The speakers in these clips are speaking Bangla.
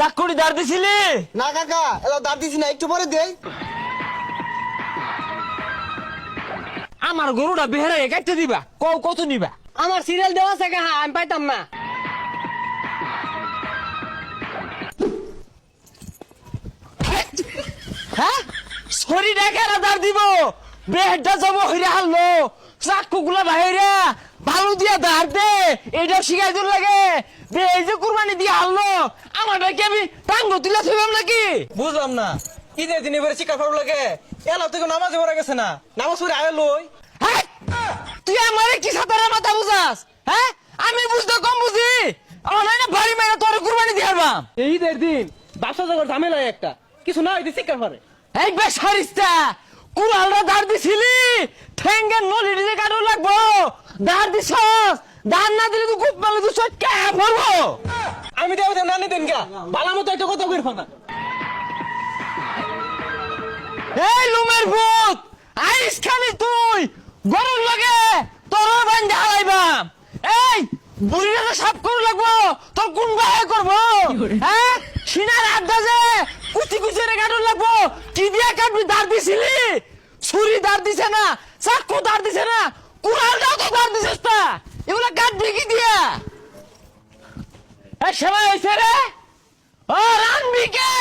চাকুরি দাঁড় দিছিলি? না কাকা, এলা দাঁত দিছি না, একটু পরে দেই। আমার গরুটা বেহেরা কাটতে দিবা, কত নিবা? আমার সিরিয়াল দেওয়া আছে কাহা, আমি পাইতাম না। হ্যাঁ, শরীর একেরা দাঁড় দিব, বেহেরটা যাব হইরে হারলো, চাকু গুলা বাহিরে ভালো দিয়া দাঁড় দে, এটা শিখাই দিন লাগে। এই যে কুরবানি দিয়ে হারলো, আমারটা কি আমি টাঙ্গ তুলে থইলাম নাকি? বুঝলাম না, ঈদের দিনে এবারে শিকার ফাড়ু লাগে, এলা থেকে নামাজে পড়া গেছে না, নামাজ পড়ে আয় লই। হ্যাঁ, তুই আমারে কি সাতারা মাথা বুঝাস? হ্যাঁ, আমি বুঝতে কম বুঝি, আমার না বাড়ি মেরে তোর কুরবানি দিয়ে হারবাম। এই ঈদের দিন ব্যবসা জগৎ ঝামেলা একটা, কিছু না হইতে শিকার ফাড়ে। এই বেশ হারিস্তা, কুড়ালরা দাঁড় দিছিলি, ঠেঙ্গে নলি দিয়ে কাটো লাগবো, দাঁড় দিছস, দাঁড় না দিলে তো খুব ভালো তো চটকা পড়বো। আমি দেবো না নি দেন গা, ভালো মতো একটা কথা কইর ফানা। এই লুমের ভূত, আইস খালি তুই গরুর লগে তোর বান্ধা হারাইবাম। এই বুড়িটা তো সাফ করে লাগবো, তোর কোন বাহে করবো? হ্যাঁ, সিনার আড্ডা যে কুচি কুচি রে কাটুন লাগবো, কি দিয়া কাটবি? দাঁড় দিছিলি? ছুরি দাঁড় দিছে না, চাকু দাঁড় দিছে না, কুড়ালটাও তো দাঁড় দিছিস না, এগুলা কাটবি কি দিয়া? এই সময় হয়েছে রে, ও রানবি কে?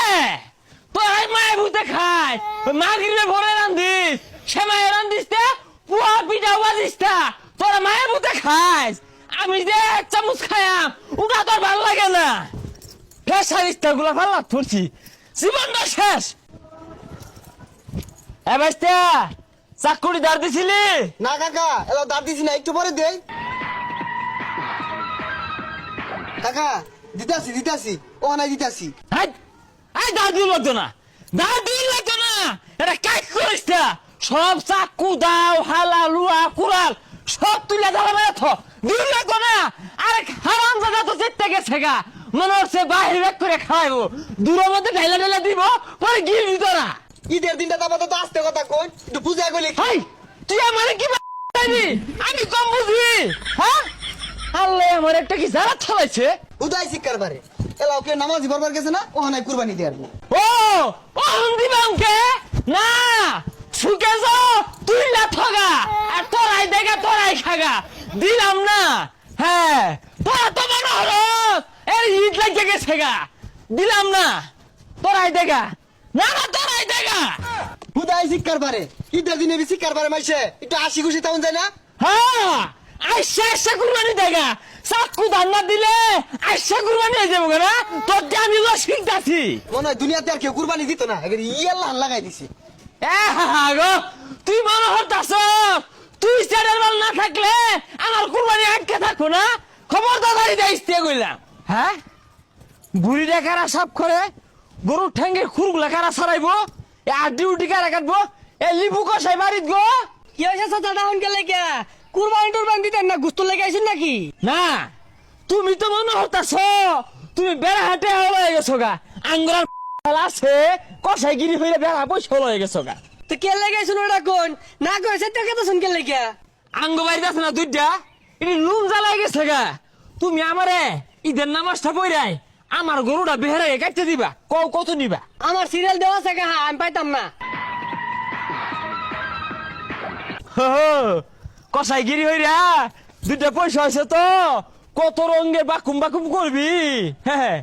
তোর এই মায়ের ভূতে খায়, মা গিরবে ভরে রান্ধিস, সেমাই রান্ধিস তে পুয়া পিঠা বাজিস তা, তোর মায়ের ভূতে খাইস। আমি যে এক চামচ খায়াম, ওটা তোর ভালো লাগে না। ফেসারিস্তা গুলা ভালো ধরছি, জীবনটা শেষ। এ বাইস্তা, চাকুরি দাঁড় দিছিলি? না কাকা, এলা দাঁত দিছি না, একটু পরে দেই। কাকা, দিতাছি, ওখানে দিতাছি। দাঁড় দিল লাগতো না, দাঁড় দিল লাগতো না, এটা কাজ করিস না। সব চাকু দাও, হালা লুয়া কুড়াল সব তুলে দাঁড়া মেরে থ, দিল লাগতো না। আরে হারাম জায়গা তো চেতে গেছে গা, মনে হচ্ছে বাহির ব্যাগ করে খাওয়াইবো, দূরের মধ্যে ঢাইলা ঢাইলা দিব, পরে গিয়ে দিত না। ঈদের দিনটা তারপর তো আসতে কথা কই, একটু বুঝা গেলি। হাই, তুই আমারে কি বাড়ি? আমি কম বুঝবি? হ্যাঁ, আল্লাহ আমার একটা কি জারা থলাইছে। উদয় শিক্ষার বারে, এলা ওকে নামাজি বরবার গেছে না, ওখানে কুরবানি দিয়ে আসবো। ও দিবামকে না ছুকে তুই না ঠগা, আর তোরাই দেখা তোরাই খাগা, দিলাম না। হ্যাঁ, তোরা তো মনে হলো এর ঈদ লাগিয়ে গেছে গা, দিলাম না। তোরাই দেখা না, না তোরাই দেখা। উদয় শিক্ষার বারে, ঈদের দিনে শিক্ষার বারে মাইছে একটু হাসি খুশি তেমন যায় না। হ্যাঁ, আইসা কুরবানি দেখা, চাকু ধান্না দিলে আইসা কুরবানি হয়ে যাবো না। তোর আমি শিখতাছি, মনে হয় দুনিয়াতে আর কেউ কুরবানি দিত না, এবার ইয়াল্লাহ লাগাই দিছে। গো তুই মনে হতাস, তুই স্যারের মাল না থাকলে আমার কুরবানি আটকে থাকো না। খবর দাদারি দাইতে কইলাম। হ্যাঁ, বুড়ি কারা সাফ করে, গরুর ঠ্যাঙ্গের খুরগুলা কারা সরাইবো, এ আড্ডি উড্ডি কারা কাটবো, এ লিবু কষাই বাড়িত গো। কি হয়েছে চাচা হন গেলে কে? কুরবানি টুরবানি দিতেন না, গুস্ত লেগে আইছেন নাকি? না, তুমি তো মনে হতাছ তুমি বেড়া হাটে হয়ে গেছো গা, আঙ্গুরার আছে কষাইগিরি হইলে বেড়া পয়সা হয়ে গেছো গা। তো কে লেগাইছেন ওটা কোন? না কইছে তো কেন শুন কে লেগে? আঙ্গ বাড়িতে আছে না দুইটা, এটি লুম জ্বালাই গেছে গা। তুমি আমারে ঈদের নামাজটা পড়াই আমার গরুটা বেহেরা কাটতে দিবা, কত নিবা? আমার সিরিয়াল দেওয়া আছে কাহা, আমি পাইতাম না। কষাইগিরি হইরা দুইটা পয়সা হয়েছে তো, কত রঙে বাকুম বাকুম করবি। হ্যাঁ